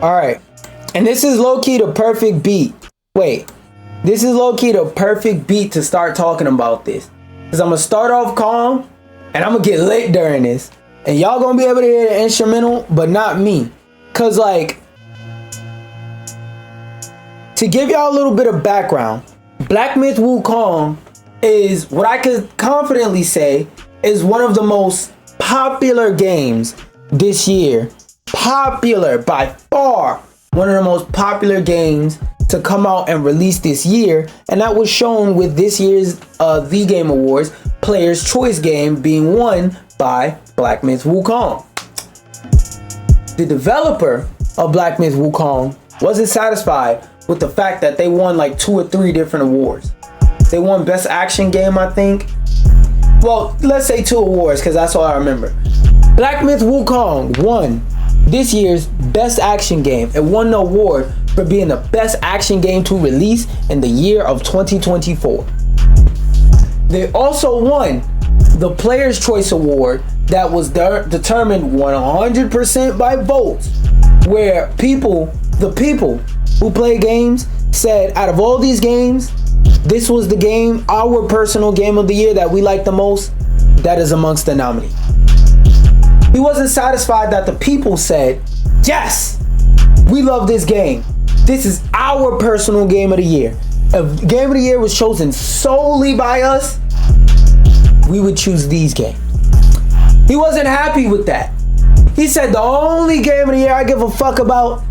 All right. And this is low-key the perfect beat. Wait. This is low-key the perfect beat to start talking about this. Because I'm going to start off calm, and I'm going to get lit during this. And y'all going to be able to hear the instrumental, but not me. Because, like, to give y'all a little bit of background, Black Myth WuKon is what I could confidently say is one of the most popular games this year. Popular by far. One of the most popular games to come out and release this year, and that was shown with this year's The Game Awards Player's Choice game being won by Black Myth WuKon. The developer of Black Myth WuKon wasn't satisfied with the fact that they won like 2 or 3 different awards. They won Best Action Game, I think. Well, let's say 2 awards because that's all I remember. Black Myth WuKon won this year's Best Action Game. It won the award for being the best action game to release in the year of 2024. They also won the Player's Choice Award that was determined 100% by votes, where the people who play games said out of all these games, this was the game, our personal game of the year that we like the most, that is amongst the nominees. He wasn't satisfied that the people said, yes, we love this game. This is our personal game of the year. If game of the year was chosen solely by us, we would choose these games. He wasn't happy with that. He said the only game of the year I give a fuck about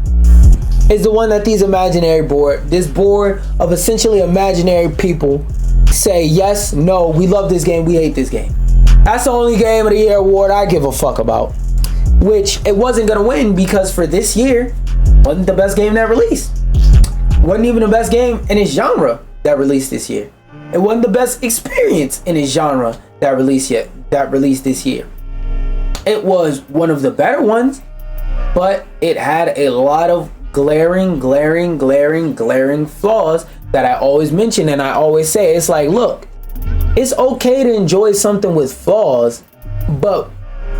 is the one that this board of essentially imaginary people say, yes, no, we love this game, we hate this game. That's the only game of the year award I give a fuck about. Which it wasn't gonna win because for this year, wasn't the best game that released. Wasn't even the best game in its genre that released this year. It wasn't the best experience in its genre that released this year. It was one of the better ones, but it had a lot of glaring flaws that I always mention, and I always say, it's like, look, it's okay to enjoy something with flaws, but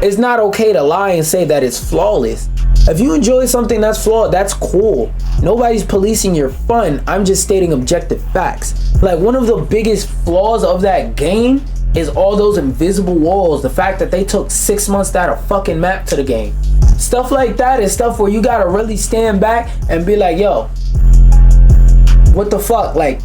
it's not okay to lie and say that it's flawless. If you enjoy something that's flawed, that's cool. Nobody's policing your fun. I'm just stating objective facts. Like, one of the biggest flaws of that game is all those invisible walls. The fact that they took 6 months to add a fucking map to the game. Stuff like that is stuff where you gotta really stand back and be like, yo, what the fuck? Like,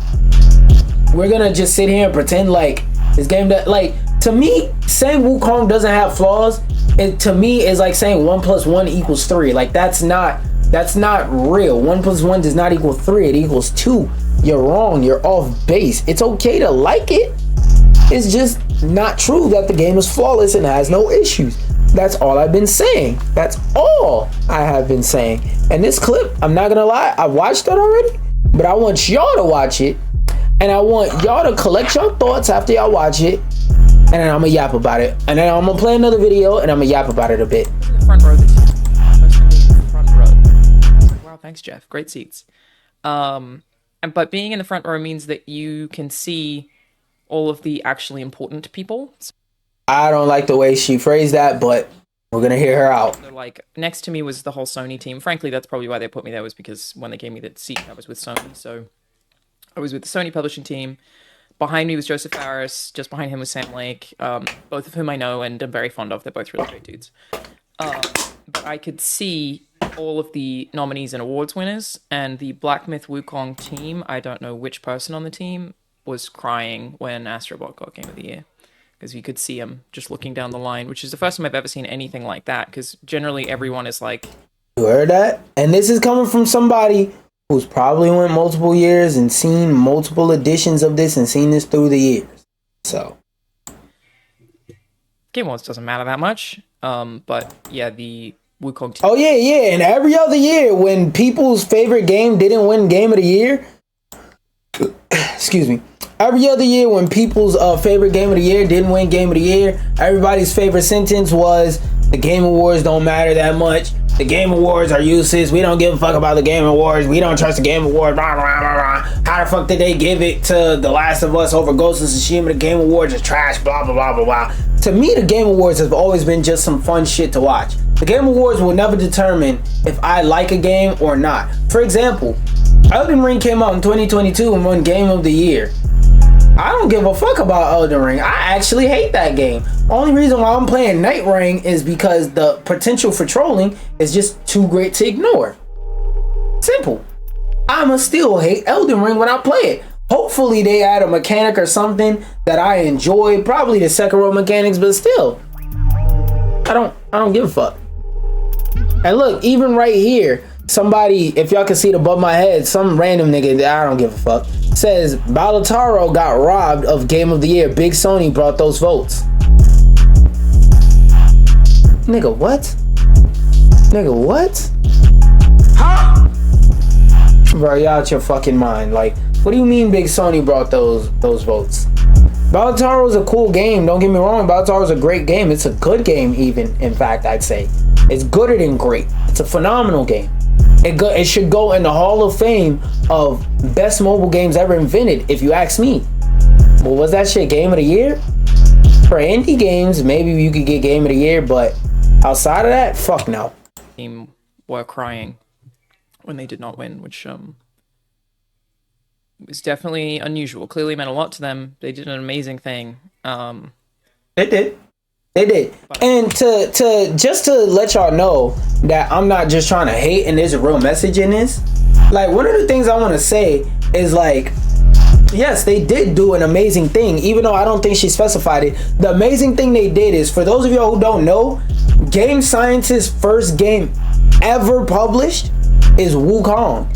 we're gonna just sit here and pretend like this game that, like, to me, saying WuKon doesn't have flaws, it to me is like saying 1 + 1 = 3. Like, that's not real. 1 + 1 does not equal 3, it equals 2. You're wrong, you're off base. It's okay to like it. It's just not true that the game is flawless and has no issues. That's all I've been saying. That's all I have been saying. And this clip, I'm not gonna lie, I watched it already, but I want y'all to watch it, and I want y'all to collect your thoughts after y'all watch it, and then I'm gonna yap about it, and then I'm gonna play another video and I'm gonna yap about it a bit. In the front row this year. First time being in the front row. Wow, thanks, Jeff. Great seats. But being in the front row means that you can see all of the actually important people. I don't like the way she phrased that, but we're gonna hear her out. So, like, next to me was the whole Sony team. Frankly, that's probably why they put me there, was because when they gave me the seat, I was with Sony. So I was with the Sony publishing team. Behind me was Joseph Farris. Just behind him was Sam Lake, both of whom I know and am very fond of. They're both really great dudes. But I could see all of the nominees and awards winners, and the Black Myth WuKon team, I don't know which person on the team, was crying when Astrobot got Game of the Year. Because you could see him just looking down the line, which is the first time I've ever seen anything like that, because generally everyone is like... You heard that? And this is coming from somebody who's probably went multiple years and seen multiple editions of this and seen this through the years. So... Game Awards doesn't matter that much, but yeah, the WuKon team... Oh yeah, and every other year when people's favorite game didn't win Game of the Year... Excuse me. Every other year when people's favorite game of the year didn't win Game of the Year, everybody's favorite sentence was, the Game Awards don't matter that much. the Game Awards are useless. We don't give a fuck about the Game Awards. We don't trust the Game Awards. Blah, blah, blah, blah. How the fuck did they give it to The Last of Us over Ghost of Tsushima? The Game Awards is trash. Blah, blah, blah, blah, blah. To me, the Game Awards have always been just some fun shit to watch. The Game Awards will never determine if I like a game or not. For example, Elden Ring came out in 2022 and won Game of the Year. I don't give a fuck about Elden Ring. I actually hate that game. Only reason why I'm playing Night Ring is because the potential for trolling is just too great to ignore. Simple. I'ma still hate Elden Ring when I play it. Hopefully they add a mechanic or something that I enjoy. Probably the Sekiro mechanics, but still. I don't give a fuck. And look, even right here, somebody, if y'all can see it above my head, some random nigga that I don't give a fuck, says Balataro got robbed of Game of the Year. Big Sony brought those votes. Nigga, what? Nigga, what? Huh? Bro, y'all out your fucking mind. Like, what do you mean Big Sony brought those votes? Balataro's a cool game. Don't get me wrong. Balataro's a great game. It's a good game, even. In fact, I'd say it's gooder than great. It's a phenomenal game. It should go in the Hall of Fame of best mobile games ever invented, if you ask me. Well, was that shit Game of the Year? For indie games, maybe you could get Game of the Year, but outside of that, fuck no. Team were crying when they did not win, which was definitely unusual. Clearly meant a lot to them. They did an amazing thing. They did. They did. And to just to let y'all know that I'm not just trying to hate and there's a real message in this. Like, one of the things I want to say is, like, yes, they did do an amazing thing, even though I don't think she specified it. The amazing thing they did is, for those of y'all who don't know, Game Science's first game ever published is WuKon.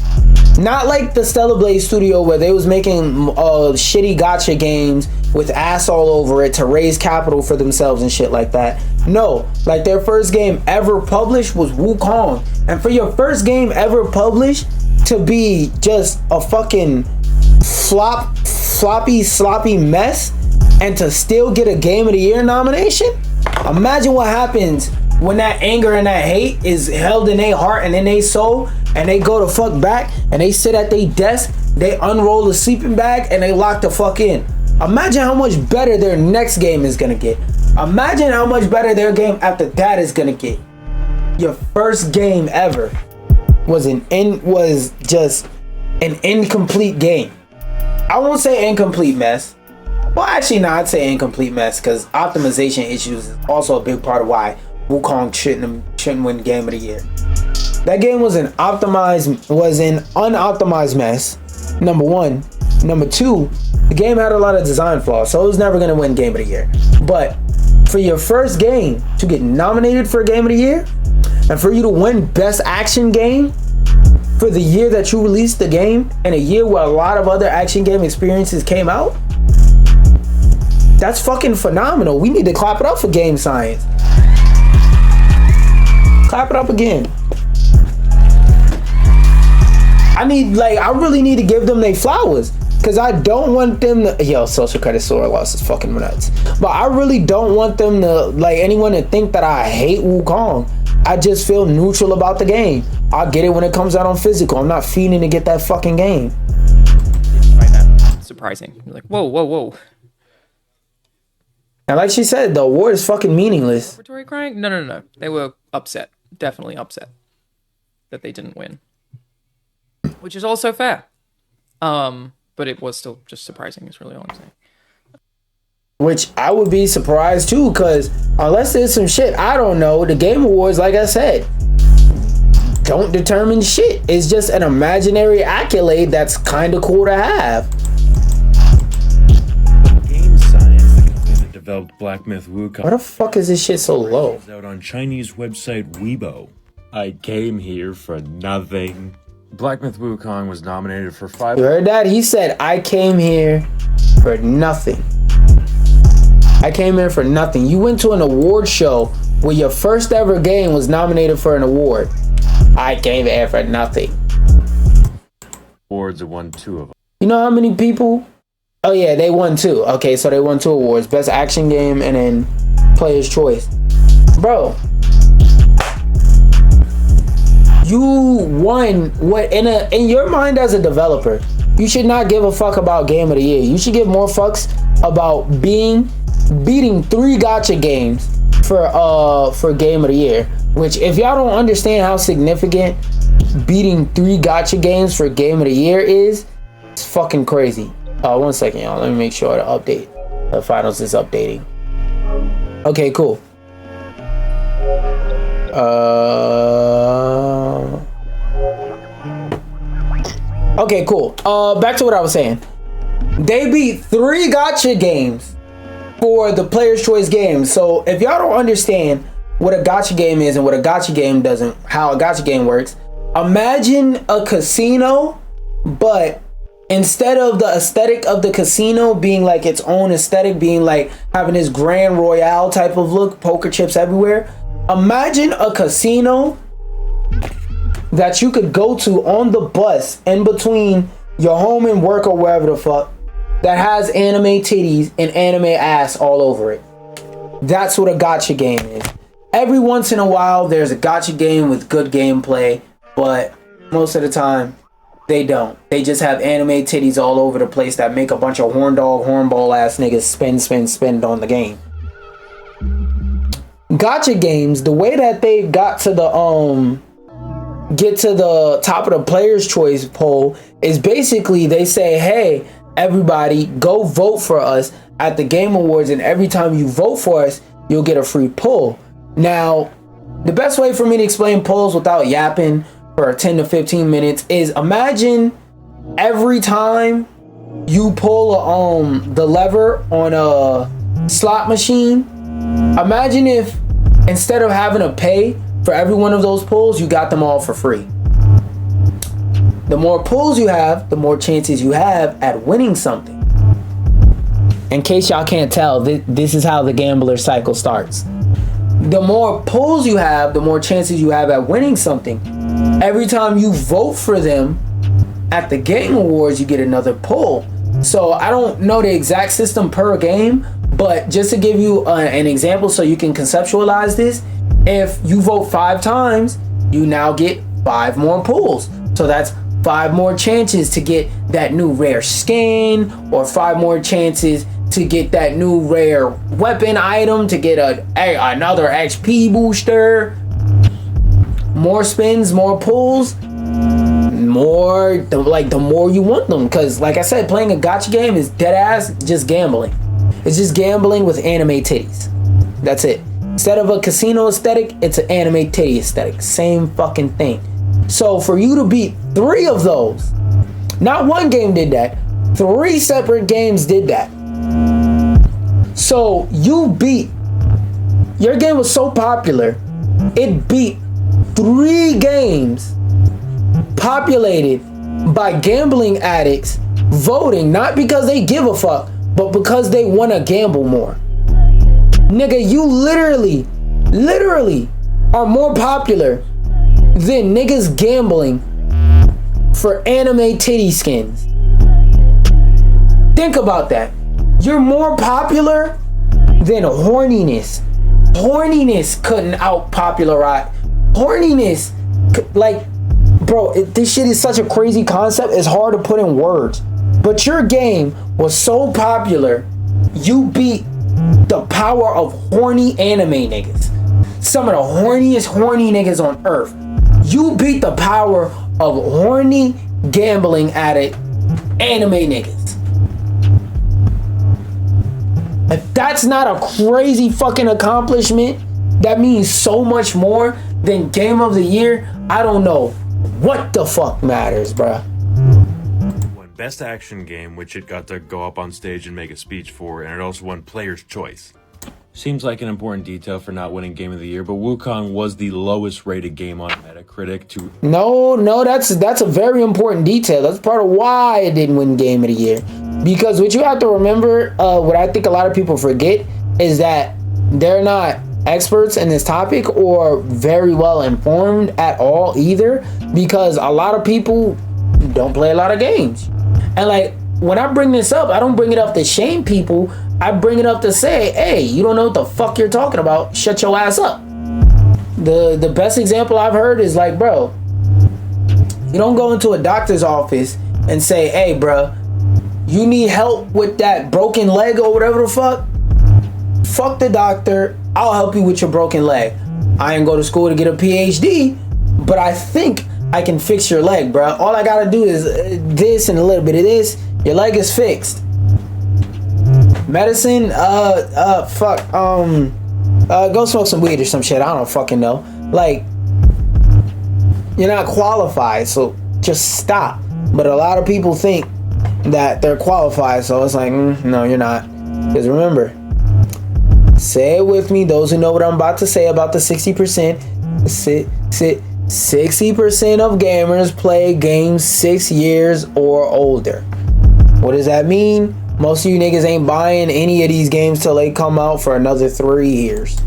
Not like the Stellar Blade studio where they was making shitty gacha games with ass all over it to raise capital for themselves and shit like that. No, like their first game ever published was WuKon. And for your first game ever published to be just a fucking floppy, sloppy mess and to still get a Game of the Year nomination, imagine what happens when that anger and that hate is held in their heart and in their soul, and they go to fuck back and they sit at their desk, they unroll the sleeping bag and they lock the fuck in. Imagine how much better their next game is gonna get. Imagine how much better their game after that is gonna get. Your first game ever was just an incomplete game. I won't say incomplete mess. Well, actually, no, I'd say incomplete mess, because optimization issues is also a big part of why WuKon shouldn't win Game of the Year. That game was an unoptimized mess, number one. Number two, the game had a lot of design flaws, so it was never going to win Game of the Year. But for your first game to get nominated for Game of the Year, and for you to win Best Action Game for the year that you released the game, and a year where a lot of other action game experiences came out, that's fucking phenomenal. We need to clap it up for Game Science. Clap it up again. I really need to give them their flowers, because I don't want them to, yo, social credit score loss is fucking nuts. But I really don't want them to, like, anyone to think that I hate WuKon. I just feel neutral about the game. I'll get it when it comes out on physical. I'm not feeding to get that fucking game. Didn't find that surprising. You're like, whoa, whoa, whoa. And like she said, the award is fucking meaningless. Laboratory crying? No. They were upset. Definitely upset that they didn't win. Which is also fair. But it was still just surprising, is really all I'm saying. Which I would be surprised too, because unless there's some shit I don't know, the Game Awards, like I said, don't determine shit. It's just an imaginary accolade that's kind of cool to have. Game Science, the company that developed Black Myth WuKon. Why the fuck is this shit so low? Is out on Chinese website Weibo. I came here for nothing. Black Myth WuKon was nominated for 5. You heard that? He said, I came here for nothing. I came here for nothing. You went to an award show where your first ever game was nominated for an award. I came here for nothing. Awards, won 2 of them. You know how many people? Oh yeah, they won 2. Okay, so they won 2 awards. Best Action Game and then Player's Choice. Bro. you won what in your mind as a developer, you should not give a fuck about game of the year. You should give more fucks about beating 3 gacha games for game of the year. Which, if y'all don't understand how significant beating 3 gacha games for game of the year is, it's fucking crazy. 1 second, y'all. Let me make sure the finals is updating. Okay, cool. Okay, cool. Back to what I was saying. They beat 3 gacha games for the Player's Choice games. So if y'all don't understand what a gacha game is and what a gacha game doesn't, how a gacha game works, imagine a casino, but instead of the aesthetic of the casino being like its own aesthetic, being like having this grand royale type of look, poker chips everywhere, imagine a casino that you could go to on the bus in between your home and work or wherever the fuck, that has anime titties and anime ass all over it. That's what a gacha game is. Every once in a while there's a gacha game with good gameplay, but most of the time they don't. They just have anime titties all over the place that make a bunch of hornball ass niggas spend on the game. Gacha games, the way that they got to the get to the top of the Player's Choice poll is basically they say, hey, everybody go vote for us at the Game Awards, and every time you vote for us, you'll get a free poll. Now, the best way for me to explain polls without yapping for 10 to 15 minutes is imagine every time you pull the lever on a slot machine, imagine if instead of having to pay for every one of those pulls, you got them all for free. The more pulls you have, the more chances you have at winning something. In case y'all can't tell, this is how the gambler cycle starts. The more pulls you have, the more chances you have at winning something. Every time you vote for them at the Game Awards, you get another pull. So I don't know the exact system per game, but just to give you an example so you can conceptualize this, if you vote 5 times, you now get 5 more pulls. So that's 5 more chances to get that new rare skin, or 5 more chances to get that new rare weapon item, to get another XP booster. More spins, more pulls, the more you want them. Because like I said, playing a gacha game is dead ass just gambling. It's just gambling with anime titties. That's it. Instead of a casino aesthetic, it's an anime titty aesthetic. Same fucking thing. So for you to beat 3 of those, not one game did that, 3 separate games did that. So your game was so popular, it beat 3 games populated by gambling addicts voting, not because they give a fuck, but because they want to gamble more. Nigga, you literally are more popular than niggas gambling for anime titty skins. Think about that. You're more popular than horniness. Horniness couldn't out-popularize. Horniness, like, bro, this shit is such a crazy concept. It's hard to put in words. But your game was so popular, you beat the power of horny anime niggas. Some of the horniest horny niggas on earth. You beat the power of horny gambling addict anime niggas. If that's not a crazy fucking accomplishment, that means so much more than Game of the Year. I don't know what the fuck matters, bruh. Won Best Action Game, which it got to go up on stage and make a speech for, and it also won Player's Choice. Seems like an important detail for not winning Game of the Year, but WuKon was the lowest rated game on Metacritic to... No, that's a very important detail. That's part of why it didn't win Game of the Year. Because what you have to remember, what I think a lot of people forget, is that they're not experts in this topic or very well informed at all either, because a lot of people don't play a lot of games. And like, when I bring this up, I don't bring it up to shame people. I bring it up to say, hey, you don't know what the fuck you're talking about. Shut your ass up. The best example I've heard is like, bro, You don't go into a doctor's office and say, hey, bruh, you need help with that broken leg or whatever the fuck? Fuck the doctor. I'll help you with your broken leg. I ain't go to school to get a PhD, but I think I can fix your leg, bruh. All I gotta do is this and a little bit of this. Your leg is fixed. Medicine, fuck, go smoke some weed or some shit. I don't fucking know. Like, you're not qualified, so just stop. But a lot of people think that they're qualified, so it's like, no, you're not. Because remember, say it with me, those who know what I'm about to say about the 60%. 60% of gamers play games 6 years or older. What does that mean? Most of you niggas ain't buying any of these games till they come out for another 3 years.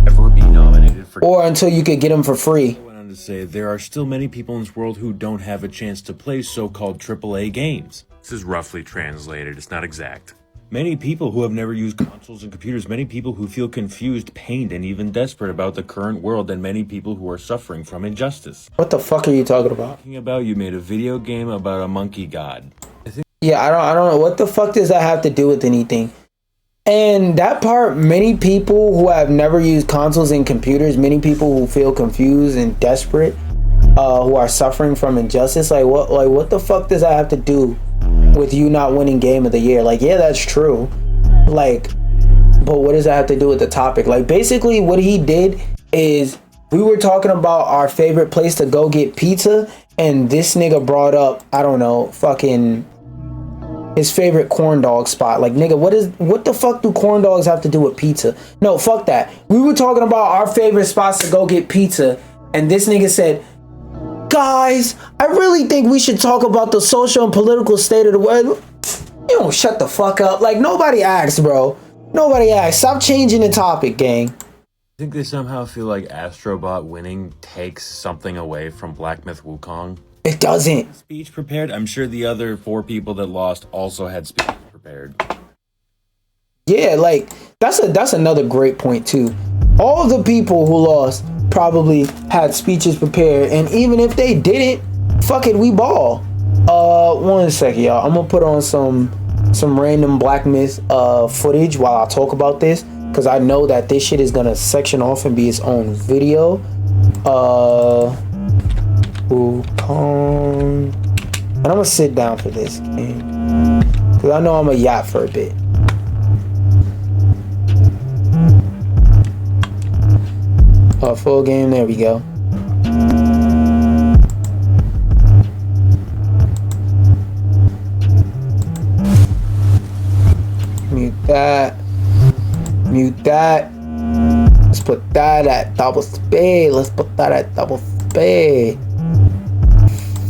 Ever be nominated for, or until you could get them for free. I went on to say there are still many people in this world who don't have a chance to play so-called AAA games. This is roughly translated, it's not exact. Many people who have never used consoles and computers, many people who feel confused, pained, and even desperate about the current world, and many people who are suffering from injustice. What the fuck are you talking about? Talking about you made a video game about a monkey god. Yeah, I don't know. What the fuck does that have to do with anything? And that part, many people who have never used consoles and computers, many people who feel confused and desperate, who are suffering from injustice, like what the fuck does that have to do with you not winning Game of the Year? Like, yeah, that's true. Like, but what does that have to do with the topic? Like, basically what he did is we were talking about our favorite place to go get pizza, and this nigga brought up, I don't know, fucking his favorite corn dog spot. Like, nigga, what the fuck do corn dogs have to do with pizza? No, fuck that. We were talking about our favorite spots to go get pizza, and this nigga said, guys, I really think we should talk about the social and political state of the world. You don't shut the fuck up. Like, nobody asked, bro. Nobody asked. Stop changing the topic, gang. I think they somehow feel like Astrobot winning takes something away from Black Myth Wukong. It doesn't. Speech prepared? I'm sure the other 4 people that lost also had speech prepared. Yeah, like, that's another great point, too. All the people who lost probably had speeches prepared, and even if they didn't, fuck it, we ball. 1 second, y'all. I'm gonna put on some random Black Myth footage while I talk about this, because I know that this shit is gonna section off and be its own video. WuKon. And I'm gonna sit down for this game, because I know I'm a yacht for a bit. Full game, there we go. Mute that. Mute that. Let's put that at double speed. Let's put that at double speed.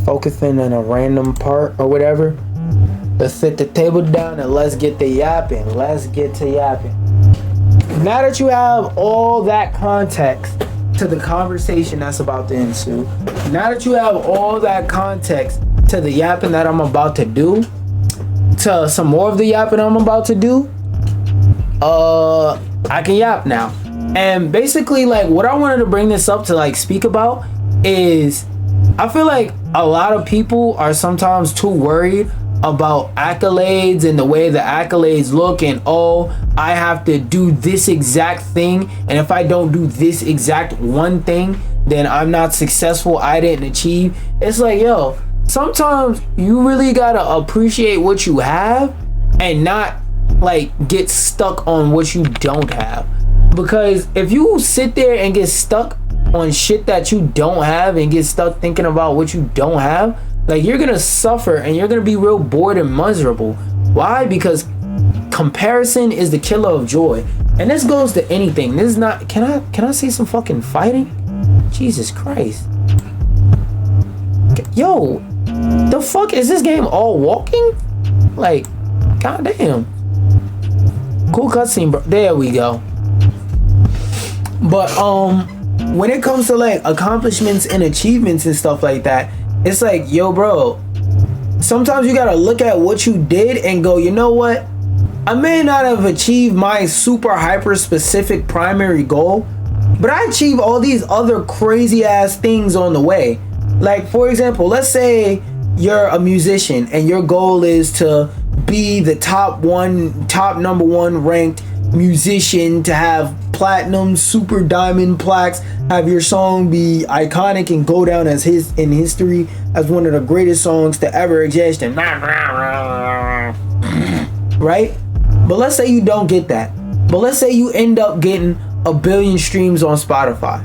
Focusing on a random part or whatever. Let's sit the table down and let's get to yapping. Let's get to yapping. Now that you have all that context to the conversation that's about to ensue, now that you have all that context to the yapping that I'm about to do, to some more of the yapping I'm about to do, I can yap now. And basically, like, what I wanted to bring this up to, like, speak about is, I feel like a lot of people are sometimes too worried about accolades and the way the accolades look, and oh, I have to do this exact thing, and if I don't do this exact one thing, then I'm not successful, I didn't achieve. It's like, yo, sometimes you really gotta appreciate what you have and not like get stuck on what you don't have. Because if you sit there and get stuck on shit that you don't have and get stuck thinking about what you don't have, like, you're gonna suffer and you're gonna be real bored and miserable. Why? Because comparison is the killer of joy. And this goes to anything. This is not, can I see some fucking fighting? Jesus Christ. Yo, the fuck is this game all walking? Like, goddamn. Cool cutscene, bro. There we go. But when it comes to like accomplishments and achievements and stuff like that, it's like, yo, bro, sometimes you gotta look at what you did and go, you know what? I may not have achieved my super hyper specific primary goal, but I achieved all these other crazy ass things on the way. Like, for example, let's say you're a musician and your goal is to be the top number one ranked musician, to have platinum, super diamond plaques, have your song be iconic and go down as in history as one of the greatest songs to ever exist, and right? But let's say you don't get that. But let's say you end up getting 1 billion streams on Spotify.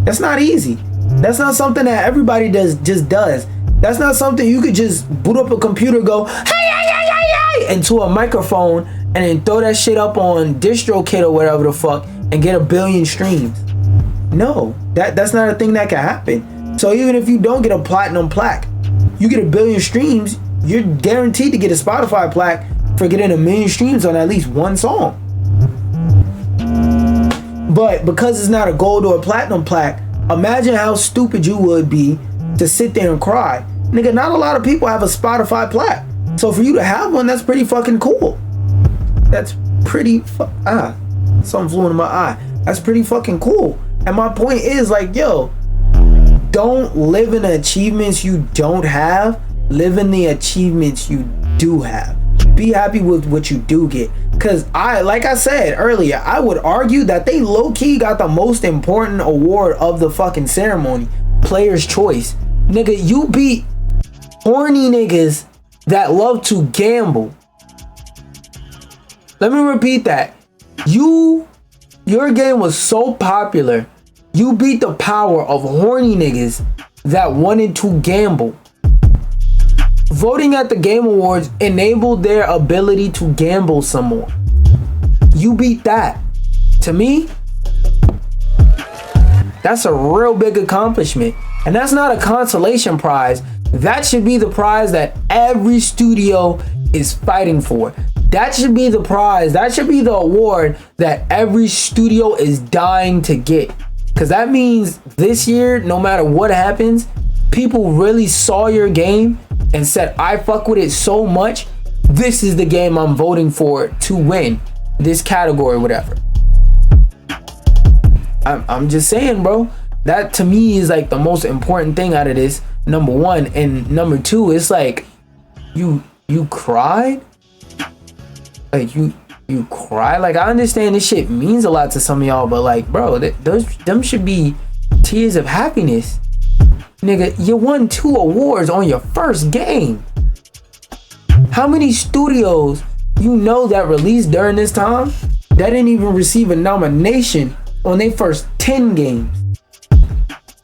That's not easy. That's not something that everybody does. That's not something you could just boot up a computer, go hey into a microphone, and then throw that shit up on DistroKid or whatever the fuck and get 1 billion streams. No, that's not a thing that can happen. So even if you don't get a platinum plaque, you get 1 billion streams, you're guaranteed to get a Spotify plaque for getting 1 million streams on at least one song. But because it's not a gold or a platinum plaque, imagine how stupid you would be to sit there and cry. Nigga, not a lot of people have a Spotify plaque. So for you to have one, that's pretty fucking cool. That's pretty something flew into my eye. That's pretty fucking cool. And my point is, like, yo, don't live in the achievements you don't have. Live in the achievements you do have. Be happy with what you do get. Cause like I said earlier, I would argue that they low-key got the most important award of the fucking ceremony. Player's Choice. Nigga, you beat horny niggas that love to gamble. Let me repeat that. Your game was so popular, you beat the power of horny niggas that wanted to gamble. Voting at the Game Awards enabled their ability to gamble some more. You beat that. To me, that's a real big accomplishment. And that's not a consolation prize. That should be the prize that every studio is fighting for. That should be the prize. That should be the award that every studio is dying to get. Because that means this year, no matter what happens, people really saw your game and said, I fuck with it so much, this is the game I'm voting for to win this category, whatever. I'm just saying, bro. That to me is like the most important thing out of this, number one. And number two, it's like you cried. Like you cry. Like, I understand this shit means a lot to some of y'all, but like, bro, them should be tears of happiness. Nigga, you won 2 awards on your first game. How many studios you know that released during this time that didn't even receive a nomination on their first 10 games?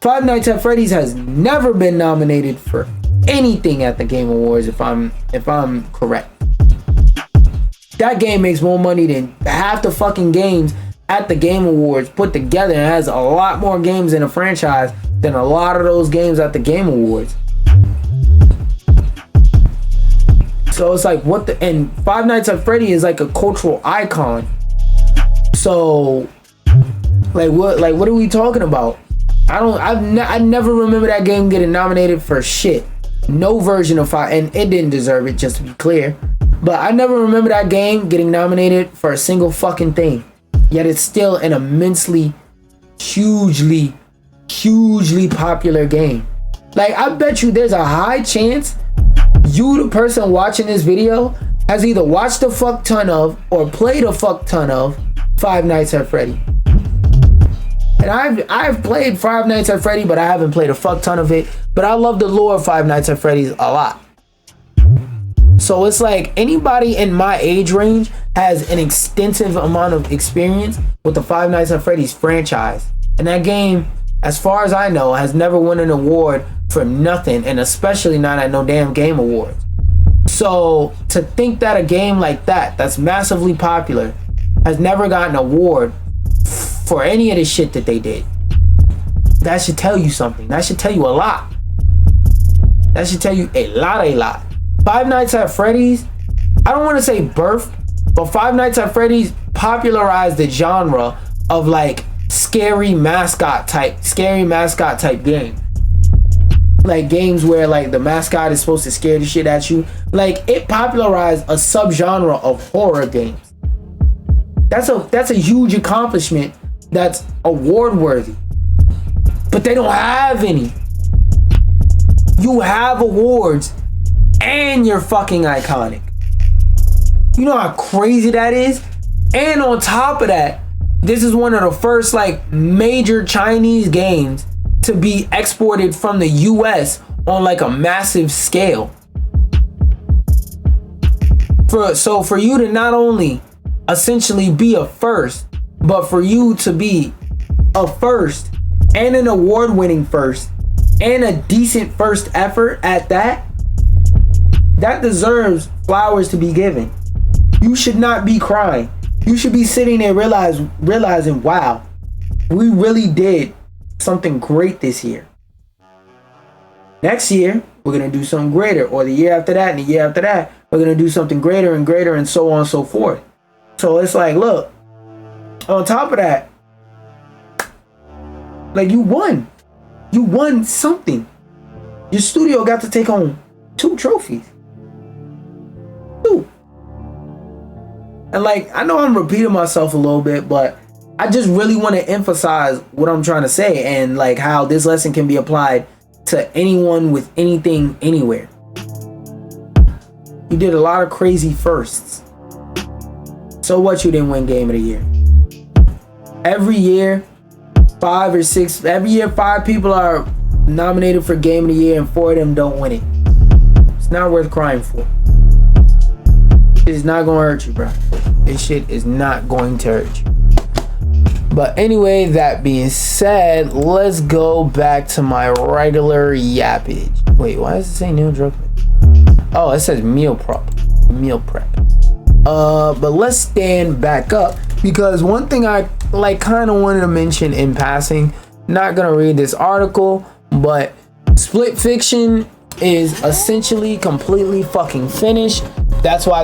Five Nights at Freddy's has never been nominated for anything at the Game Awards, if I'm correct. That game makes more money than half the fucking games at the Game Awards put together, and has a lot more games in a franchise than a lot of those games at the Game Awards. So it's like, and Five Nights at Freddy is like a cultural icon. So like what are we talking about? I never remember that game getting nominated for shit. No version of Five, and it didn't deserve it, just to be clear. But I never remember that game getting nominated for a single fucking thing. Yet it's still an immensely, hugely popular game. Like, I bet you there's a high chance you, the person watching this video, has either watched a fuck ton of or played a fuck ton of Five Nights at Freddy. And I've played Five Nights at Freddy, but I haven't played a fuck ton of it. But I love the lore of Five Nights at Freddy's a lot. So it's like anybody in my age range has an extensive amount of experience with the Five Nights at Freddy's franchise. And that game, as far as I know, has never won an award for nothing, and especially not at no damn Game Awards. So to think that a game like that's massively popular, has never gotten an award for any of the shit that they did, that should tell you something. That should tell you a lot. That should tell you a lot. Five Nights at Freddy's, I don't want to say birth, but Five Nights at Freddy's popularized the genre of like scary mascot type game. Like games where like the mascot is supposed to scare the shit at you. Like, it popularized a subgenre of horror games. That's a huge accomplishment. That's award worthy. But they don't have any. You have awards and you're fucking iconic. You know how crazy that is? And on top of that, this is one of the first like major Chinese games to be exported from the US on like a massive scale. So for you to not only essentially be a first, but for you to be a first and an award-winning first and a decent first effort at that, that deserves flowers to be given. You should not be crying. You should be sitting there realizing, wow, we really did something great this year. Next year, we're going to do something greater. Or the year after that and the year after that, we're going to do something greater and greater and so on and so forth. So it's like, look, on top of that, like you won. You won something. Your studio got to take home 2 trophies. 2. And like, I know I'm repeating myself a little bit, but I just really want to emphasize what I'm trying to say and like how this lesson can be applied to anyone with anything, anywhere. You did a lot of crazy firsts. So what, you didn't win Game of the Year? Every year, 5 or 6, every year 5 people are nominated for Game of the Year and 4 of them don't win it. It's not worth crying for. It's not gonna hurt you, bro. This shit is not going to hurt you. But anyway, that being said, let's go back to my regular yappage. Wait, why does it say Neil Druckmann? Oh, it says meal prep. But let's stand back up, because one thing I like kind of wanted to mention in passing, not gonna read this article, but Split Fiction is essentially completely fucking finished. That's why